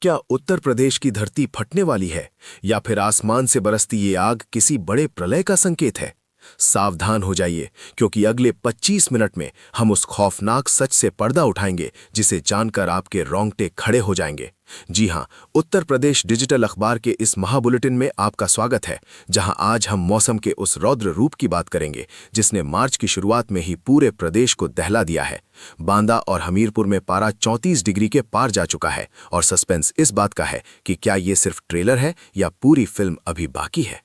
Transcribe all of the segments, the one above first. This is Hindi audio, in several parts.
क्या उत्तर प्रदेश की धरती फटने वाली है या फिर आसमान से बरसती ये आग किसी बड़े प्रलय का संकेत है? सावधान हो जाइए, क्योंकि अगले 25 मिनट में हम उस खौफनाक सच से पर्दा उठाएंगे जिसे जानकर आपके रोंगटे खड़े हो जाएंगे। जी हां, उत्तर प्रदेश डिजिटल अखबार के इस महाबुलेटिन में आपका स्वागत है, जहां आज हम मौसम के उस रौद्र रूप की बात करेंगे जिसने मार्च की शुरुआत में ही पूरे प्रदेश को दहला दिया है। बांदा और हमीरपुर में पारा 34 डिग्री के पार जा चुका है और सस्पेंस इस बात का है कि क्या ये सिर्फ ट्रेलर है या पूरी फिल्म अभी बाकी है।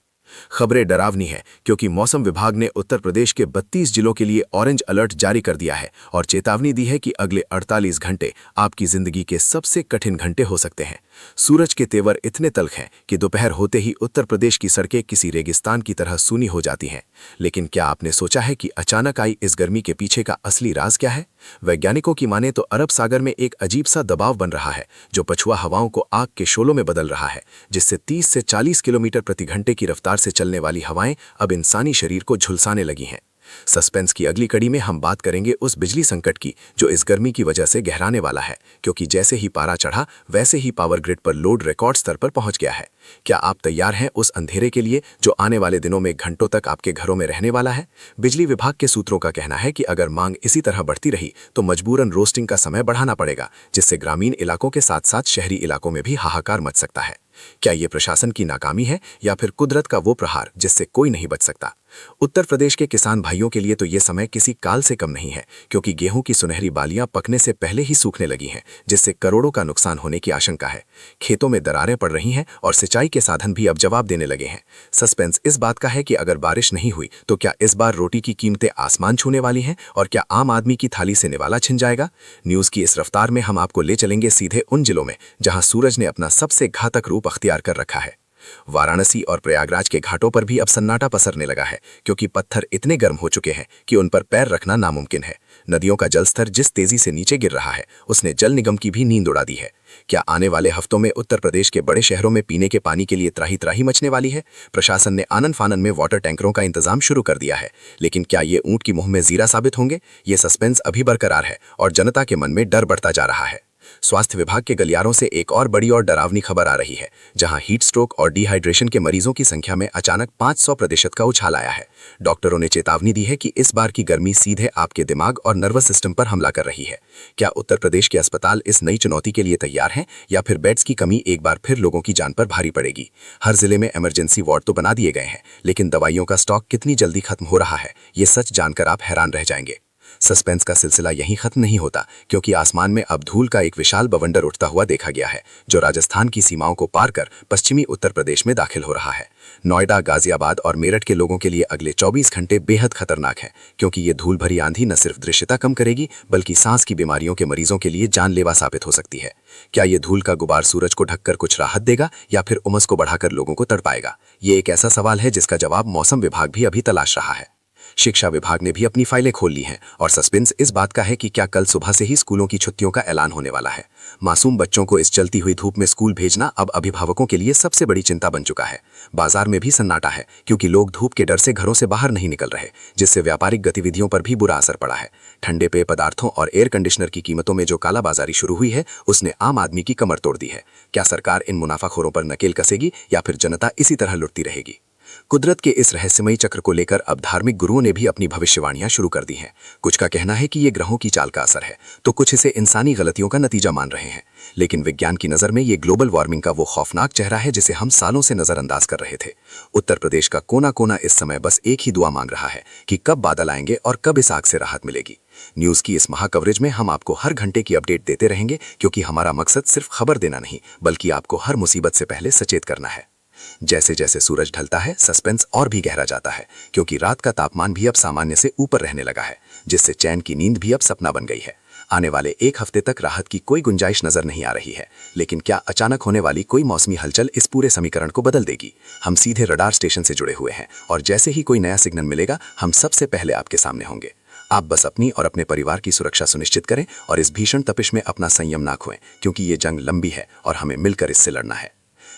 खबरें डरावनी है, क्योंकि मौसम विभाग ने उत्तर प्रदेश के 32 जिलों के लिए ऑरेंज अलर्ट जारी कर दिया है और चेतावनी दी है कि अगले 48 घंटे आपकी जिंदगी के सबसे कठिन घंटे हो सकते हैं। सूरज के तेवर इतने तल्ख हैं कि दोपहर होते ही उत्तर प्रदेश की सड़कें किसी रेगिस्तान की तरह सूनी हो जाती हैं। लेकिन क्या आपने सोचा है कि अचानक आई इस गर्मी के पीछे का असली राज क्या है? वैज्ञानिकों की माने तो अरब सागर में एक अजीब सा दबाव बन रहा है जो पछुआ हवाओं को आग के शोलों में बदल रहा है, जिससे 30 से 40 किलोमीटर प्रति घंटे की रफ्तार से चलने वाली हवाएं अब इंसानी शरीर को झुलसाने लगी हैं। सस्पेंस की अगली कड़ी में हम बात करेंगे उस बिजली संकट की जो इस गर्मी की वजह से गहराने वाला है, क्योंकि जैसे ही पारा चढ़ा वैसे ही पावर ग्रिड पर लोड रिकॉर्ड स्तर पर पहुंच गया है। क्या आप तैयार हैं उस अंधेरे के लिए जो आने वाले दिनों में घंटों तक आपके घरों में रहने वाला है? बिजली विभाग के सूत्रों का कहना है कि अगर मांग इसी तरह बढ़ती रही तो मजबूरन रोस्टिंग का समय बढ़ाना पड़ेगा, जिससे ग्रामीण इलाकों के साथ साथ शहरी इलाकों में भी हाहाकार मच सकता है। क्या ये प्रशासन की नाकामी है या फिर कुदरत का वो प्रहार जिससे कोई नहीं बच सकता? उत्तर प्रदेश के किसान भाइयों के लिए तो ये समय किसी काल से कम नहीं है, क्योंकि गेहूं की सुनहरी बालियां पकने से पहले ही सूखने लगी हैं, जिससे करोड़ों का नुकसान होने की आशंका है। खेतों में दरारें पड़ रही हैं और सिंचाई के साधन भी अब जवाब देने लगे हैं। सस्पेंस इस बात का है कि अगर बारिश नहीं हुई तो क्या इस बार रोटी की कीमतें आसमान छूने वाली हैं और क्या आम आदमी की थाली से निवाला छिन जाएगा? न्यूज की इस रफ्तार में हम आपको ले चलेंगे सीधे उन जिलों में जहां सूरज ने अपना सबसे घातक रूप अख्तियार कर रखा है। वाराणसी और प्रयागराज के घाटों पर भी अब सन्नाटा पसरने लगा है, क्योंकि पत्थर इतने गर्म हो चुके हैं कि उन पर पैर रखना नामुमकिन है। नदियों का जलस्तर जिस तेजी से नीचे गिर रहा है उसने जल निगम की भी नींद उड़ा दी है। क्या आने वाले हफ्तों में उत्तर प्रदेश के बड़े शहरों में पीने के पानी के लिए त्राही त्राही मचने वाली है? प्रशासन ने आनन फानन में वाटर टैंकरों का इंतजाम शुरू कर दिया है, लेकिन क्या ये ऊंट की मुंह में जीरा साबित होंगे? ये सस्पेंस अभी बरकरार है और जनता के मन में डर बढ़ता जा रहा है। स्वास्थ्य विभाग के गलियारों से एक और बड़ी और डरावनी खबर आ रही है, जहां हीट स्ट्रोक और डिहाइड्रेशन के मरीजों की संख्या में अचानक 500% का उछाल आया है। डॉक्टरों ने चेतावनी दी है कि इस बार की गर्मी सीधे आपके दिमाग और नर्वस सिस्टम पर हमला कर रही है। क्या उत्तर प्रदेश के अस्पताल इस नई चुनौती के लिए तैयार हैं या फिर बेड्स की कमी एक बार फिर लोगों की जान पर भारी पड़ेगी? हर जिले में इमरजेंसी वार्ड तो बना दिए गए हैं, लेकिन दवाइयों का स्टॉक कितनी जल्दी खत्म हो रहा है, ये सच जानकर आप हैरान रह जाएंगे। सस्पेंस का सिलसिला यहीं खत्म नहीं होता, क्योंकि आसमान में अब धूल का एक विशाल बवंडर उठता हुआ देखा गया है जो राजस्थान की सीमाओं को पार कर पश्चिमी उत्तर प्रदेश में दाखिल हो रहा है। नोएडा, गाजियाबाद और मेरठ के लोगों के लिए अगले 24 घंटे बेहद खतरनाक है, क्योंकि ये धूल भरी आंधी न सिर्फ दृश्यता कम करेगी बल्कि सांस की बीमारियों के मरीजों के लिए जानलेवा साबित हो सकती है। क्या ये धूल का गुबार सूरज को ढककर कुछ राहत देगा या फिर उमस को बढ़ाकर लोगों को तड़पाएगा? ये एक ऐसा सवाल है जिसका जवाब मौसम विभाग भी अभी तलाश रहा है। शिक्षा विभाग ने भी अपनी फाइलें खोल ली हैं और सस्पेंस इस बात का है कि क्या कल सुबह से ही स्कूलों की छुट्टियों का ऐलान होने वाला है। मासूम बच्चों को इस जलती हुई धूप में स्कूल भेजना अब अभिभावकों के लिए सबसे बड़ी चिंता बन चुका है। बाजार में भी सन्नाटा है, क्योंकि लोग धूप के डर से घरों से बाहर नहीं निकल रहे, जिससे व्यापारिक गतिविधियों पर भी बुरा असर पड़ा है। ठंडे पेय पदार्थों और एयर कंडीशनर की कीमतों में जो कालाबाजारी शुरू हुई है उसने आम आदमी की कमर तोड़ दी है। क्या सरकार इन मुनाफाखोरों पर नकेल कसेगी या फिर जनता इसी तरह लुटती रहेगी? कुदरत के इस रहस्यमयी चक्र को लेकर अब धार्मिक गुरुओं ने भी अपनी भविष्यवाणियां शुरू कर दी हैं। कुछ का कहना है कि ये ग्रहों की चाल का असर है, तो कुछ इसे इंसानी गलतियों का नतीजा मान रहे हैं। लेकिन विज्ञान की नज़र में ये ग्लोबल वार्मिंग का वो खौफनाक चेहरा है जिसे हम सालों से नज़रअंदाज कर रहे थे। उत्तर प्रदेश का कोना कोना इस समय बस एक ही दुआ मांग रहा है कि कब बादल आएंगे और कब इस आग से राहत मिलेगी। न्यूज़ की इस महाकवरेज में हम आपको हर घंटे की अपडेट देते रहेंगे, क्योंकि हमारा मकसद सिर्फ खबर देना नहीं बल्कि आपको हर मुसीबत से पहले सचेत करना है। जैसे जैसे सूरज ढलता है सस्पेंस और भी गहरा जाता है, क्योंकि रात का तापमान भी अब सामान्य से ऊपर रहने लगा है, जिससे चैन की नींद भी अब सपना बन गई है। आने वाले एक हफ्ते तक राहत की कोई गुंजाइश नजर नहीं आ रही है, लेकिन क्या अचानक होने वाली कोई मौसमी हलचल इस पूरे समीकरण को बदल देगी? हम सीधे रडार स्टेशन से जुड़े हुए हैं और जैसे ही कोई नया सिग्नल मिलेगा हम सबसे पहले आपके सामने होंगे। आप बस अपनी और अपने परिवार की सुरक्षा सुनिश्चित करें और इस भीषण तपिश में अपना संयम ना खोएं, क्योंकि ये जंग लंबी है और हमें मिलकर इससे लड़ना है।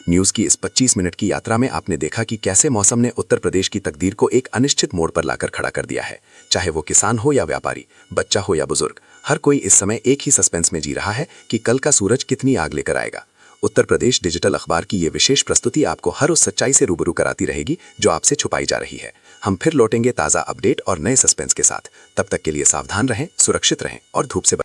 न्यूज़ की इस 25 मिनट की यात्रा में आपने देखा कि कैसे मौसम ने उत्तर प्रदेश की तकदीर को एक अनिश्चित मोड़ पर लाकर खड़ा कर दिया है। चाहे वो किसान हो या व्यापारी, बच्चा हो या बुजुर्ग, हर कोई इस समय एक ही सस्पेंस में जी रहा है कि कल का सूरज कितनी आग लेकर आएगा। उत्तर प्रदेश डिजिटल अखबार की ये विशेष प्रस्तुति आपको हर उस सच्चाई से रूबरू कराती रहेगी जो आपसे छुपाई जा रही है। हम फिर लौटेंगे ताज़ा अपडेट और नए सस्पेंस के साथ। तब तक के लिए सावधान रहें, सुरक्षित रहें और धूप से